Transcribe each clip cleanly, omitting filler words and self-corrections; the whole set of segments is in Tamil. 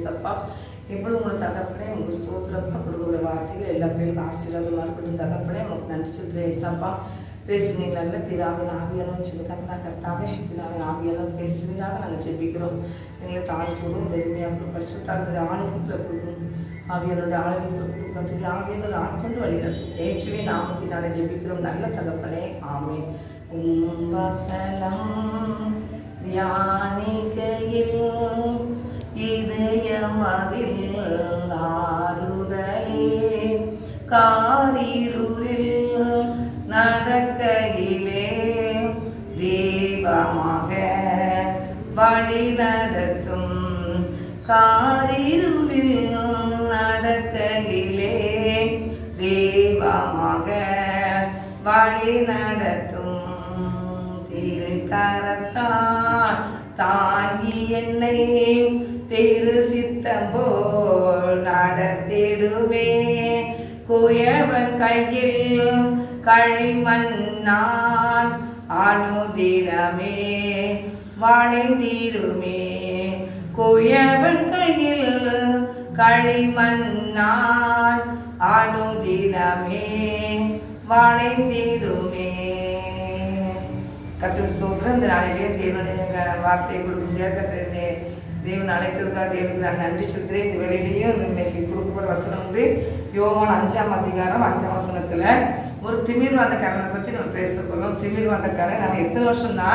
ஏசப்பா. எப்பொழுது உங்களை தகப்பனே உங்கள் ஸ்தோத்திரப்பா. கொடுக்குற வார்த்தைகள் எல்லா பேருக்கும் ஆசீர்வாதமாக இருக்கட்டும் தகப்பனே. உங்களுக்கு நன்றி சொல்கிறேன் ஏசப்பா. பேசுவீங்க நல்ல பிதாவின் ஆவியாலும் சொல்லுங்க கர்த்தாவே. பிதாவின் ஆவியாலும் பேசுவீங்களாக நாங்கள் ஜெபிக்கிறோம். எங்களை தாழ்த்துறோம் பெருமையாக பரிசுத்தாவினுடைய ஆளுநர்களை கொடுக்கணும். ஆவியனுடைய ஆளுநர்களை கொடுக்கறதுக்கு ஆவியனோட ஆட்கொண்டு வழிநடத்தும் இயேசுவே நாமத்தினாலே ஜெபிக்கிறோம் நல்ல தகப்பனே. ஆமென். வசனம் தியானிக்கையில் இதயமதில் ஆறுதலே, காரிருளில் நடக்கையிலே தீபமாக வழி நடத்தும், காரிருளில் நடக்கையிலே தீபமாக வழி நடத்தும், திருக்கரத்தால் தாங்கி என்னை திரு சித்தம் போல் நடத்திடுவே, குயவன் கையில் களிமண்ணான் அனுதினமே வளைந்திடுமே, குயவன் கையில் களிமண்ணான் அனுதினமே வளைந்திடுமே. கர்த்தர் ஸ்தோத்திரம். இந்த நாளிலே தேவனுடைய வார்த்தையை கொடுக்க முடியாது. கர்த்தருடைய தேவன் அழைத்ததுக்காக தேவனுக்கு நான் நன்றி சொல்கிறேன். இந்த வேலையிலையும் இன்னைக்கு கொடுக்கப்படுற வசனம் வந்து யோவான் 5ஆம் அதிகாரம் 5ஆம் வசனத்தில் ஒரு திமிர்வாதக்காரனை பற்றி நம்ம பேச போகிறோம். திமிர்வாதக்காரன் நம்ம எத்தனை வருஷம்னா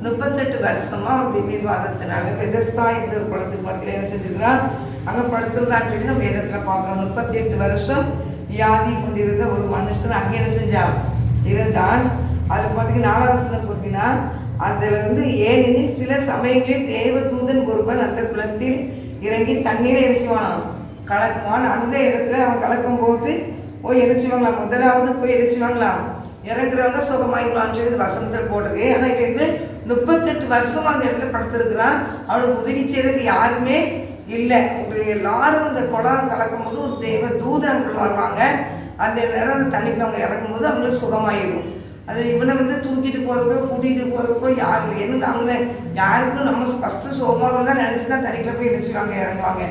38 வருஷமாக ஒரு திமிர்வாதத்தினால பெதஸ்தா இந்த ஒரு குளத்துக்கு மத்தியில் என்ன செஞ்சுருக்கிறான் அங்கே படுத்துருந்தான்னு சொல்லி நம்ம வேதத்தில் பார்க்குறோம். 38 வருஷம் வியாதி கொண்டிருந்த ஒரு மனுஷன் அங்கே என்ன செஞ்சான் இருந்தான். அது பார்த்தீங்கன்னா 4ஆம் வசனம் பார்த்தீங்கன்னா அதில் வந்து ஏனெனில் சில சமயங்களில் தேவ தூதன் ஒருவன் அந்த குளத்தில் இறங்கி தண்ணீரை இறைச்சிவானான் கலக்குவான். அந்த இடத்துல அவன் கலக்கும் போது போய் இறைச்சிவாங்களாம். முதலாவது போய் இறைச்சிவாங்களாம். இறங்குறவங்க சுகமாயிடலான்னு சொல்லி வசனத்தில் போடுறது. ஆனால் இப்போ வந்து 38 வருஷம் அந்த இடத்துல படுத்திருக்கிறான். அவனுக்கு உதவி செய்யறதுக்கு யாருமே இல்லை. ஒரு எல்லாரும் இந்த குளம் கலக்கும் போது ஒரு தேவ தூதன்கள் வருவாங்க. அந்த நேரம் அந்த தண்ணிக்கு அவங்க இறங்கும் போது அவங்களுக்கு சுகமாயிடும். அது இவனை வந்து தூக்கிட்டு போகிறதோ கூட்டிகிட்டு போகிறதுக்கோ யாரும் என்ன அவங்கள யாருக்கும் நம்ம ஃபஸ்ட்டு சுகமாக தான் நினச்சி தான் தண்ணிக்குள்ள போய் இணைச்சிவாங்க இறங்குவாங்க.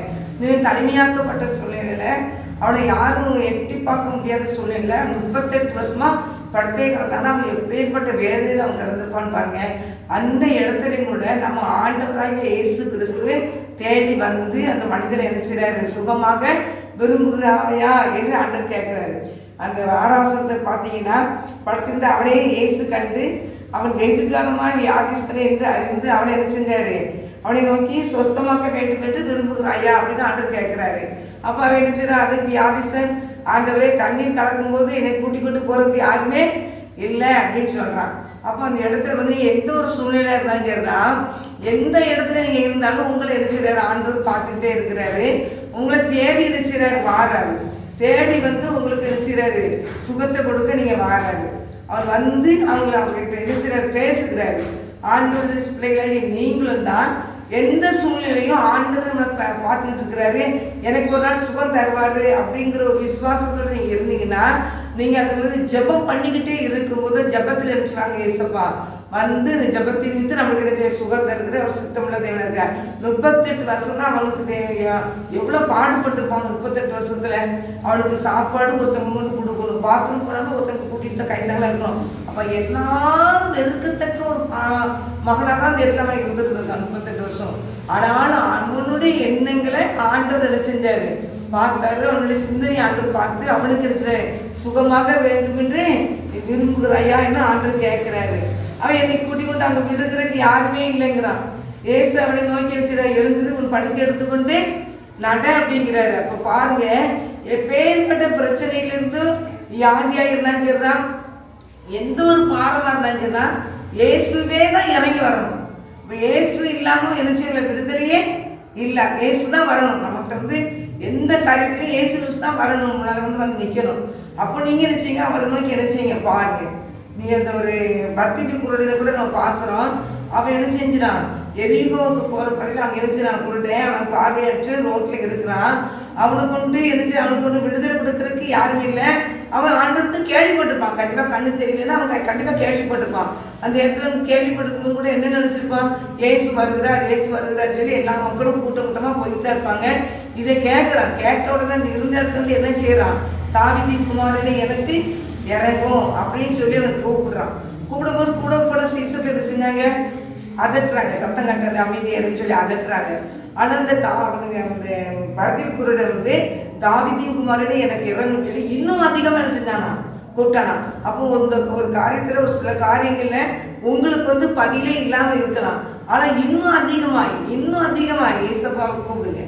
தனிமையாக்கப்பட்ட சூழ்நிலையில் அவனை யாரும் எட்டி பார்க்க முடியாத சூழ்நிலை 38 வருஷமாக படுத்தே கிடந்தானா அவன் எப்பேற்பட்ட வேதனையில் அவன் நடந்திருப்பான்னு பாருங்க. அந்த இடத்துலையும் கூட நம்ம ஆண்டவராக இயேசு கிறிஸ்து தேடி வந்து அந்த மனிதனை நினைச்சிடாரு சுகமாக விரும்புகிறாவையா என்று ஆண்டவர் கேட்குறாரு. அந்த ஆராசனத்தை பார்த்தீங்கன்னா படுத்திருந்து அவனே இயேசு கண்டு அவன் வெகு காலமாக வியாதிஸ்தன் என்று அறிந்து அவனை என்ன செஞ்சாரு அவனை நோக்கி சொஸ்தமாக்க வேண்டும் என்று விரும்புகிறாயா அப்படின்னு ஆண்டவர் கேட்குறாரு. அப்போ அவன் என்ன செய்யறான் அது வியாதிஸ்தன் ஆண்டவரே தண்ணீர் கலக்கும் போது என்னை கூட்டிக் கொண்டு போகிறதுக்கு யாருமே இல்லை அப்படின்னு சொல்கிறான். அப்போ அந்த இடத்துல வந்து எந்த ஒரு சூழ்நிலையாக இருந்தாலும் சரிதான் எந்த இடத்துல நீங்கள் இருந்தாலும் உங்களை இருக்கிறாரு ஆண்டவர் பார்த்துக்கிட்டே இருக்கிறாரு. உங்களை தேடி இருக்கிறாரு வாராரு. தேடி வந்து உங்களுக்கு இருக்கிறாரு சுகத்தை கொடுக்க நீங்கள் வாராரு. அவர் வந்து அவர்கிட்ட இருக்கிறாரு பேசுகிறாரு. ஆண்டவர் பிள்ளைகளாகி நீங்களும் தான் எந்த சூழ்நிலையும் ஆண்டவர் நம்மளை பார்த்துக்கிட்டு இருக்கிறாரு. எனக்கு ஒரு நாள் சுகம் தருவார் அப்படிங்கிற ஒரு விசுவாசத்தோடு நீங்கள் இருந்தீங்கன்னா நீங்கள் அதில் ஜெபம் பண்ணிக்கிட்டே இருக்கும்போது ஜெபத்தில் நினச்சிவாங்க ஏசப்பா வந்து இந்த ஜெபத்தின் வித்து நம்மளுக்கு நினைச்ச சுகம் தருகிற ஒரு சுத்தமுள்ள தேவன் இருக்கார். 38 வருஷம் தான் அவனுக்கு தேவையா எவ்வளோ பாடுபட்டுருப்பாங்க. 38 வருஷத்துல அவனுக்கு சாப்பாடு ஒருத்தவங்க கொண்டு கொடுக்கணும், பாத்ரூம் போனாலும் ஒருத்தவங்க கூட்டிகிட்டு கைத்தாங்களா இருக்கணும். அப்போ எல்லாரும் வெறுக்கத்தக்க ஒரு மகனாக தான் அந்த இடத்துல இருந்திருந்திருக்கான் 38 வருஷம். ஆனாலும் அவனுடைய எண்ணங்களை ஆண்டவர் என்ன செஞ்சாரு பார்த்தாரு. அவனுடைய சிந்தனை ஆண்டவர் பார்த்து அவனுக்கு கிடைச்சிட சுகமாக வேண்டும் என்று விரும்புகிறாயா என்று ஆண்டவர் கேட்கிறாரு. அவன் என்னை கூட்டிக் கொண்டு அங்கே விடுகிறதுக்கு யாருமே இல்லைங்கிறான். ஏசு அவனை நோக்கி வச்சுற எழுந்துரு உன் படுக்கை எடுத்துக்கொண்டு நட அப்படிங்கிறாரு. அப்போ பாருங்க எப்பேற்பட்ட பிரச்சனையிலிருந்து வியாதியாக இருந்தாலும் சரிதான் எந்த ஒரு பாரமாக இருந்தாலும் சரிதான் இயேசுவே தான் இறங்கி வரணும். இப்போ இயேசு இல்லாமல் என்ன செய்யல விடுதலையே இல்லை. இயேசு தான் வரணும். நமக்கு வந்து எந்த காரியத்திலையும் இயேசு கிறிஸ்து தான் வரணும். முன்னால் வந்து நிற்கணும். அப்போ நீங்கள் நினைச்சீங்க அவரை நோக்கி நினைச்சீங்க பாருங்க. நீங்கள் அந்த ஒரு பக்தி குரலில் கூட நம்ம பார்க்குறோம். அவன் என்ன செஞ்சிடான் எரிகோவுக்கு போகிற பகுதியில் அங்கே எழுச்சி நான் குருடேன், அவன் பார்வையற்று ரோட்டில் இருக்கிறான். அவனுக்கு வந்து எழுச்சி அவனுக்கு ஒன்று விடுதலை கொடுக்கறதுக்கு யாரும் இல்லை. அவன் ஆண்டவர்கிட்ட கேள்விப்பட்டிருப்பான். கண்டிப்பாக கண்ணு தெரியலன்னா அவன் கண்டிப்பாக கேள்விப்பட்டிருப்பான். அந்த இடத்துல கேள்விப்பட்டிருக்கும்போது கூட என்ன நினச்சிருப்பான், ஏசு வருகிறார் ஏசு வருகிறார் சொல்லி எல்லா மக்களும் கூட்டமாக போயிட்டு தான் இருப்பாங்க. இதை கேட்குறான். கேட்ட உடனே அந்த இருந்த இடத்துல வந்து என்ன செய்கிறான், தாவீதின் குமாரனை எனக்கு இறங்கும் அப்படின்னு சொல்லி அவனை கூப்பிடுறான். கூப்பிடும்போது கூட போல சீசர் என்ன செஞ்சாங்க, அதட்டுறாங்க. சத்தம் கட்டுறது அமைதியாருன்னு சொல்லி அதட்டுறாங்க. ஆனால் அந்த பரதவி குருடர் வந்து தாவீதின் குமாரனை எனக்கு இறங்குன்னு சொல்லி இன்னும் அதிகமாக நினைச்சிருந்தானா கூப்பிட்டானா. அப்போ ஒரு காரியத்தில் ஒரு சில காரியங்கள்ல உங்களுக்கு வந்து பதிலே இல்லாமல் இருக்கலாம். ஆனால் இன்னும் அதிகமாய் ஏசப்பாவை கூப்பிடுங்க.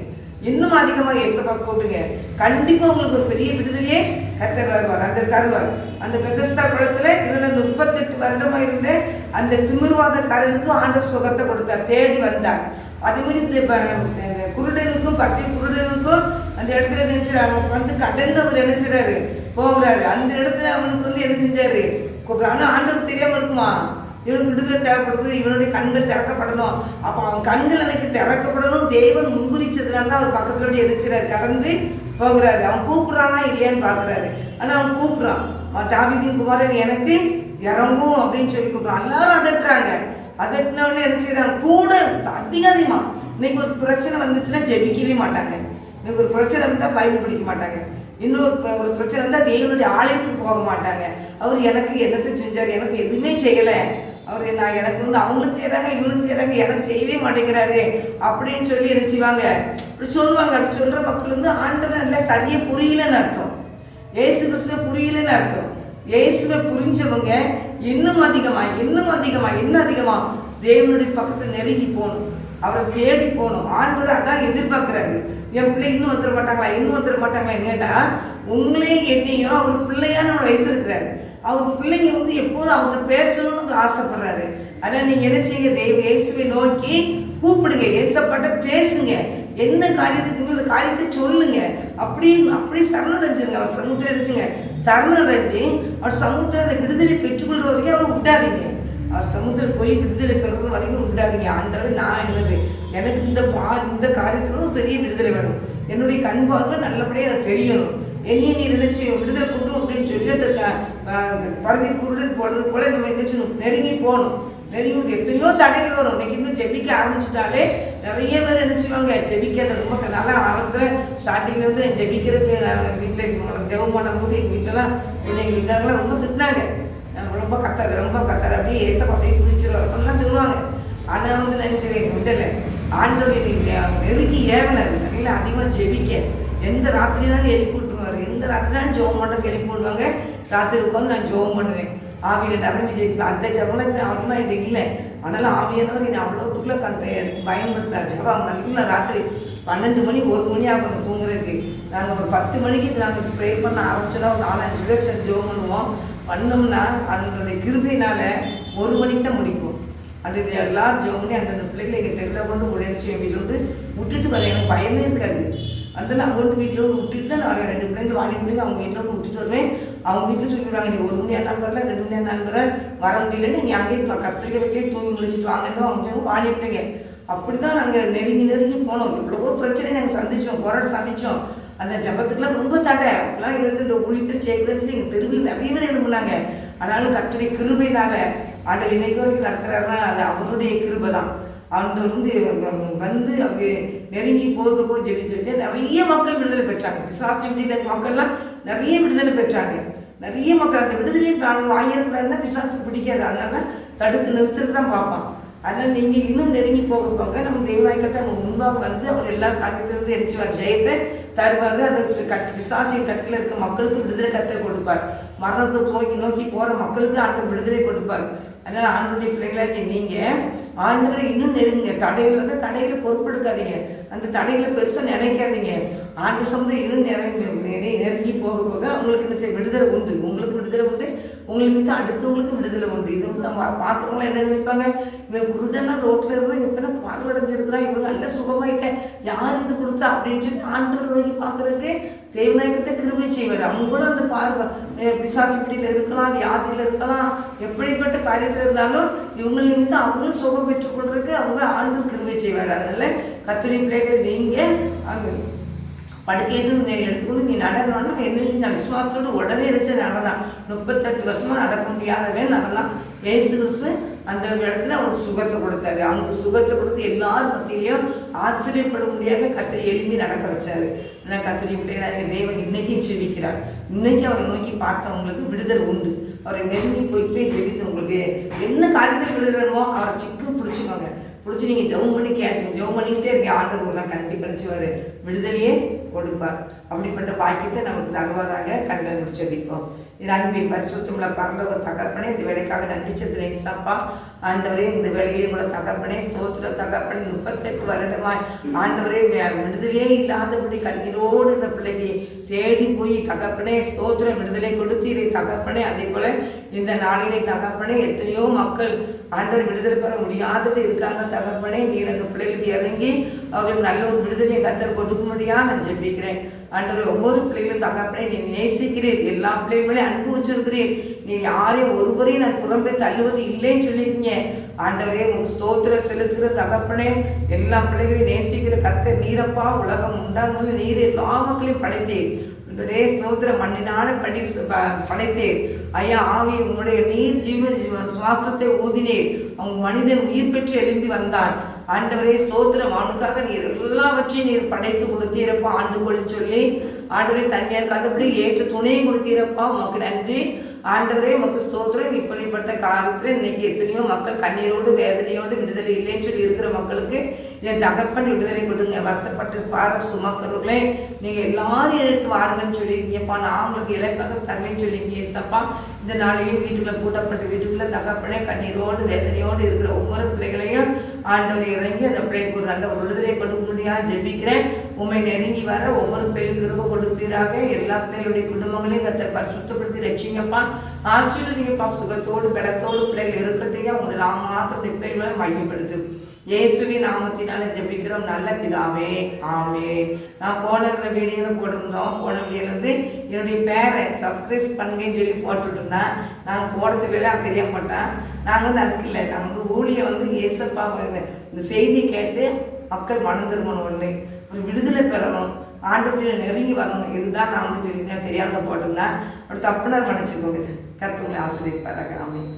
இன்னும் அதிகமாக ஏசப்பா கூப்பிடுங்க. கண்டிப்பாக உங்களுக்கு ஒரு பெரிய விடுதலையே கர்த்தர் வருவார். அந்த தருவார். அந்த பெதஸ்தா குளத்தில் இருந்த 38 வருடமாக இருந்த அந்த திமிர்வாதக்காரனுக்கு ஆண்டவர் சுகத்தை கொடுத்தார், தேடி வந்தார். அதே மாதிரி இந்த குருடனுக்கும் பக்தி குருடனுக்கும் அந்த இடத்துல நினைச்சாரு வந்து கடந்து அவர் நினைச்சாரு போகிறாரு. அந்த இடத்துல அவனுக்கு வந்து என்ன செஞ்சாரு கூப்பிடுறாரு. ஆனால் ஆண்டவருக்கு தெரியாமல் இருக்குமா, இவனுக்கு விடுதலை தேவைப்படுது, இவனுடைய கண்கள் திறக்கப்படணும். அப்போ அவன் கண்கள் எனக்கு திறக்கப்படணும் தேவன் முன்குறிச்சதுனால தான் அவர் பக்கத்துல எதிர்க்கிறாரு, கடந்து போகிறாரு. அவன் கூப்பிட்றானா இல்லையான்னு பார்க்குறாரு. ஆனால் அவன் கூப்பிட்றான், தாவீதின் குமாரன் எனக்கு இறங்கும் அப்படின்னு சொல்லி கூப்பிட்றான். எல்லாரும் அதட்டுறாங்க. அதட்டினவொடனே என்ன செய்யறாங்க, கூட அதிகமா இன்னைக்கு ஒரு பிரச்சனை வந்துச்சுன்னா ஜெபிக்கவே மாட்டாங்க. இன்னைக்கு ஒரு பிரச்சனை வந்தால் பைபிள் படிக்க மாட்டாங்க. ஒரு பிரச்சனை வந்தால் தேவனுடைய ஆலயத்துக்கு போக மாட்டாங்க. அவர் எனக்கு என்னத்தை செஞ்சார், எனக்கு எதுவுமே செய்யலை, அவர் எனக்கு வந்து அவங்களுக்கு செய்கிறாங்க இவங்களுக்கு செய்கிறாங்க, எனக்கு செய்யவே மாட்டேங்கிறாரு அப்படின்னு சொல்லி என்ன செய்வாங்க, அப்படி சொல்லுவாங்க. அப்படி சொல்கிற மக்கள் வந்து ஆண்டவர் நல்லா சரியாக புரியலன்னு அர்த்தம், ஏசு கிறிஸ்துவ புரியலன்னு அர்த்தம். இயேசுவை புரிஞ்சவங்க இன்னும் அதிகமாக தேவனுடைய பக்கத்தில் நெருங்கி போகணும், அவரை தேடி போகணும். ஆண்டவர் அதான் எதிர்பார்க்குறாரு. என் பிள்ளை இன்னும் வந்துட மாட்டாங்களா கேட்டா, உங்களே என்னையும் அவர் பிள்ளையா நம்ம வைத்திருக்கிறாரு. அவர் பிள்ளைங்க வந்து எப்போதும் அவர்கிட்ட பேசணும்னு ஆசைப்படுறாரு. அதனால் நீங்கள் என்ன செய்யுங்க, இயேசுவை நோக்கி கூப்பிடுங்க, ஏசப்பட்ட பேசுங்க, என்ன காரியத்துக்கு இந்த காரியத்தை சொல்லுங்க. அப்படி சரணடைஞ்சுங்க, அவர் சமூகத்தில் இருந்துச்சுங்க. சரணடைஞ்சு அவர் சமூகத்தில் அந்த விடுதலை பெற்றுக்கொள்ற வரைக்கும் அவரை விட்டாதீங்க. அவர் சமூகத்தில் போய் விடுதலை பெறுறது வரைக்கும் விடாதீங்க. ஆண்டவர் நான் என்னது, எனக்கு இந்த காரியத்துல பெரிய விடுதலை வேணும், என்னுடைய கண் பார்வை நல்லபடியாக எனக்கு தெரியணும், என்னையும் நீ நினைச்சு விடுதலை கொண்டு அப்படின்னு சொல்லி அந்த பரதி குருடன் போடுறது போல நம்ம என்ன செய்யணும், நெருங்கி போகணும். நெருங்கி எத்தனையோ தடைகள் வரும். இன்னைக்கு வந்து ஜெபிக்க ஆரம்பிச்சுட்டாலே நிறைய பேர் என்ன செய்வாங்க, ஜெபிக்காத ரொம்ப நல்லா ஆரம்பத்தில் ஸ்டார்டிங்கில் வந்து ஜெபிக்கிறதுக்கு வீட்டில் ஜெபம் பண்ணும்போது எங்கள் வீட்டிலலாம் எங்கள் வீட்டாரெலாம் ரொம்ப திட்டினாங்க, ரொம்ப கத்தாது அப்படியே ஏசப்பா அப்படியே குதிச்சிருவார் அப்படிலாம் சொல்லுவாங்க. ஆனால் வந்து நினைச்சிருக்கேன் விடலை, ஆண்டவர் நெருங்கி ஏறினார். நல்லா அதிகமாக ஜெபிக்க எந்த ராத்திரினாலும் எழுப்பி விட்டுருவார், எந்த ராத்திரினாலும் ஜெபம் பண்ணுறதுக்கு எழுப்பி விடுவாங்க. ராத்திரி உட்காந்து நான் ஜெபம் பண்ணுவேன், ஆவியில் நிரம்பி ஜெபிப்பேன். அந்த ஜெபம்லாம் இப்போ அதிகமாக என்கிட்ட இல்லை. ஆனாலும் ஆவியானவர் என்னை அவ்வளோத்துக்குள்ளே எடுத்து பயன்படுத்துகிறார். ஜெபம் நல்லா ராத்திரி 12 மணி 1 மணி ஆகும் தூங்குறதுக்கு. நாங்கள் ஒரு 10 மணிக்கு நாங்கள் ப்ரே பண்ண ஆரம்பிச்சோன்னா ஒரு 4-5 பேர் சேர்ந்து ஜெபம் பண்ணுவோம். பண்ணோம்னா அதனுடைய கிருபையினால 1 மணிக்கு தான் முடிக்கும். அன்றைக்கு எல்லாரும் ஜெபம் பண்ணி அந்தந்த பிள்ளைகளை எங்கள் தெருவில் கொண்டு உடனே வீட்டில் வந்து விட்டுட்டு வர எனக்கு பயமே இருக்காது. அதனால அவங்க வந்து வீட்டில் வந்து விட்டுட்டு தான் நான் வரேன். 2 பிள்ளைங்க வாங்கி பிள்ளைங்க அவங்க வீட்டில் வந்து விட்டுட்டு வருவேன். அவங்க வீட்டில் சொல்லிடுவாங்க, நீ 1 மணி நேரம் வரல 2 மணி நேரம் வர முடியலன்னு நீ அங்கேயே கஸ்தூரிக்க வீட்டிலேயே தூங்கி முடிச்சுட்டு வாங்கன்னு அவங்க வாங்கி பிள்ளைங்க. அப்படி தான் நாங்கள் நெருங்கி போனோம். எவ்வளவோ பிரச்சனை நாங்கள் சந்தித்தோம், போராட்டம் சந்தித்தோம். அந்த ஜபத்துக்குலாம் ரொம்ப தடை அப்படிலாம் இருந்து இந்த ஊழியத்தில் செய்யக்கூடாதுன்னு எங்கள் தெருவில் நிறைய பேர் எழுப்புனாங்க. ஆனாலும் கர்த்தருடைய கிருபையினால ஆண்டவர் இன்னைக்கு வரைக்கும் நடத்துகிறாருன்னா அது அவருடைய கிருபை தான். ஆண்டவர் வந்து அவங்க நெருங்கி போக ஜெபிச்சு நிறைய மக்கள் விடுதலை பெற்றாங்க. பிசாசு வீட்டில் மக்கள்லாம் நிறைய விடுதலை பெற்றாங்க. நிறைய மக்கள் அந்த விடுதலையை வாங்கியிருக்கிறாருன்னா பிசாசுக்கு பிடிக்காது, அதனால தடுத்து நிறுத்துறது தான் பார்ப்பான். அதனால் நீங்கள் இன்னும் நெருங்கி போக நம்ம தெய்வநாயகத்தை அவங்க முன்பாக வந்து அவர் எல்லா காரியத்திலிருந்து எரிச்சுவார், ஜெயத்தை தருவார். அந்த பிசாசின் கட்டில் இருக்க மக்களுக்கு விடுதலை கத்தை கொடுப்பார். மரணத்தை நோக்கி போகிற மக்களுக்கு ஆண்டவர் விடுதலை கொடுப்பார். அதனால் ஆண்டவருடைய பிள்ளைகளாக நீங்கள் ஆண்டவரை இன்னும் நெருங்க. தடைகள் வந்து தடைகளை பொறுப்பெடுக்காதீங்க, அந்த தடைகளை பெருசாக நினைக்காதீங்க. ஆண்டு சொந்த இன்னும் நெருங்கி போக உங்களுக்கு என்ன விடுதலை உண்டு, உங்களுக்கு விடுதலை உண்டு, உங்களுக்கு மீது அடுத்தவங்களுக்கு விடுதலை உண்டு. இது வந்து நம்ம பார்க்குறவங்களாம் என்ன நினைப்பாங்க, இவன் குருடனா ரோட்டில் இருந்தால் எப்படின்னா பார்வையடைஞ்சிருக்கிறான், இவங்க நல்ல சுகமாயிட்டேன், யார் இது கொடுத்தா அப்படின்னு சொல்லி ஆண்டவர் நோக்கி பார்க்குறதுக்கு தேவநாயகத்தை கிருபை செய்வார். அவங்க கூட அந்த பிசாசு பிடியில் இருக்கலாம், வியாதியில் இருக்கலாம், எப்படிப்பட்ட காரியத்தில் இருந்தாலும் இவங்க நிமித்தம் அவங்களும் சுகம் பெற்றுக்கொள்றதுக்கு அவங்க ஆண்டு கிருபை செய்வார். அதனால கர்த்தருடைய பிள்ளைகளை நீங்கள் அங்கே படுக்கைன்னு எடுத்துக்கொண்டு நீ நடனோன்னா என்ன செஞ்ச விசுவாசத்தோடு உடனே இருந்துச்சு நடந்தான். 38 வருஷமாக நடக்க முடியாதவன் நடந்தான். இயேசு கிறிஸ்து அந்த இடத்துல அவனுக்கு சுகத்தை கொடுத்தாரு. அவனுக்கு சுகத்தை கொடுத்து எல்லாரும் மத்தியிலையும் ஆச்சரியப்பட முடியாத கர்த்தர் எழுப்பி நடக்க வச்சாரு. ஆனால் கர்த்தருடைய பிள்ளைகளை தேவன் இன்னைக்கும் ஜெபிக்கிறார். இன்னைக்கு அவரை நோக்கி பார்த்தவங்களுக்கு விடுதலை உண்டு. அவரை நெருங்கி போய் ஜெபித்தவங்களுக்கு என்ன காரியத்தில் விடுதலை வேணுமோ அவரை சிக்கு பிடிச்சிக்கோங்க. பிடிச்சி நீங்கள் ஜெபம் பண்ணி கேட்டீங்க, ஜெபம் பண்ணிக்கிட்டே இருக்கேன், ஆண்டவர்லாம் கண்டிப்பாக நினச்சிவார், விடுதலையே கொடுப்பார். அப்படிப்பட்ட பாக்கியத்தை நமக்கு தருவாராக. கண்கள் முடிச்சபிப்போம். இது அன்பின் பரிசுத்தமுள்ள பரலோக தகப்பனே, இந்த வேலைக்காக நன்றி செலுத்துறேன் ஏசப்பா. ஆண்டவரே, இந்த வேலையிலே கூட தகப்பனே ஸ்தோத்திர தகப்பனே. 38 வருடமாய் ஆண்டவரே விடுதலையே இல்லாதபடி கண்ணீரோடு இந்த பிள்ளைக்கு தேடி போய் தகப்பனே ஸ்தோத்திர விடுதலை கொடுத்தீரே தகப்பனே. அதே போல இந்த நாளிலே தகப்பனே எத்தனையோ மக்கள் ஆண்டவர் விடுதலை பெற முடியாதது இருக்காங்க தகப்பனே. நீர் அந்த பிள்ளைகளுக்கு இறங்கி அவர்களுக்கு நல்ல ஒரு விடுதலையை கர்த்தர் கொடுக்கும்படியா நான் ஜெபிக்கிறேன். ஆண்டவர் ஒவ்வொரு பிள்ளைகளும் தகப்பனே நீ நேசிக்கிறீர், எல்லா பிள்ளைகளையும் அன்பு வச்சிருக்கிறீர். நீ யாரையும் ஒருவரையும் நான் புறம்பே தள்ளுவது இல்லைன்னு சொல்லியிருக்கீங்க. ஆண்டவரே உங்களுக்கு ஸ்தோத்திர செலுத்துகிற தகப்பனே, எல்லா பிள்ளைகளையும் நேசிக்கிற கர்த்தர் நீரப்பா. உலகம் உண்டான நீர் எல்லா மக்களையும் படைத்தீர். இந்த ஸ்தோத்திர மண்ணினால படைத்தேன் ஐயா. ஆவி உங்களுடைய நீர் சுவாசத்தை ஊதினீர். அவங்க மனிதன் உயிர் பெற்று எழும்பி வந்தான். ஆண்டவரே ஸ்தோத்திரம், அவனுக்காக நீர் எல்லாவற்றையும் நீர் படைத்து கொடுத்தீரப்பா. ஆண்டு கொள்ளு சொல்லி ஆண்டவரே தனியார் கதப்படி ஏற்ற துணையை கொடுத்தீரப்பா. உமக்கு நன்றி ஆண்டவரே, உமக்கு ஸ்தோத்திரம். இப்படிப்பட்ட காலத்தில் இன்னைக்கு எத்தனையோ மக்கள் கண்ணீரோடு வேதனையோடு விடுதலை இல்லைன்னு சொல்லி இருக்கிற மக்களுக்கு என் தகப்பன் விடுதலை கொடுங்க. வருத்தப்பட்டு பாரம் சுமக்கிறவர்களே நீங்கள் எல்லாரும் எடுத்து வாருங்கன்னு சொல்லியிருக்கீங்கப்பா. நான் உங்களுக்கு இலைப்பாக தரலைன்னு சொல்லியிருக்கீங்க ஏசப்பா. இந்த நாளையும் வீட்டுக்குள்ள கூட்டப்பட்ட வீட்டுக்குள்ள தகப்பனே கண்ணீரோடு வேதனையோடு இருக்கிற ஒவ்வொரு பிள்ளைகளையும் ஆண்டவர் இறங்கி அந்த பிள்ளைகளுக்கு ஒரு நல்ல ஒரு விடுதலை கொடுக்க முடியாது ஜெபிக்கிறேன். உண்மை நெருங்கி வர ஒவ்வொரு பிள்ளைகளுக்கு கிருபை கொடுப்பீராக. எல்லா பிள்ளைகளுடைய குடும்பங்களையும் கர்த்தர் பரிசுத்தப்படுத்தி ரட்சிங்கப்பா. ஆசீர்வதிங்கப்பா. சுகத்தோடு பலத்தோடு பிள்ளைகள் இருக்கட்டையா. உங்களை நாம் மாத்திரம் பிள்ளைகளை மையப்படுத்து. இயேசுவின் நாமத்தினால ஜெபிக்கிறோம் நல்ல பிதாவே, ஆமென். நான் போன வீடியோவில் போட்டிருந்தோம். போன வீடியோலேருந்து என்னுடைய பேரை சப்ஸ்கிரைப் பண்ணுங்கன்னு சொல்லி போட்டுட்டு இருந்தேன். நாங்கள் போட சொல்லலாம் தெரிய மாட்டேன். நாங்கள் அதுக்கு இல்லை, நாங்கள் ஊழியை ஏசப்பா இந்த செய்தி கேட்டு மக்கள் மனம் திரும்பணும், ஒன்று ஒரு விடுதலை பெறணும், ஆண்டவரில் நெருங்கி வரணும். இதுதான் நான் சொல்லியிருந்தேன், தெரியாமல் போட்டிருந்தேன். அப்படி தப்புனா மன்னிச்சுக்கோங்க. கர்த்தர் உங்களை ஆசீர்வதிப்பாராக. ஆமென்.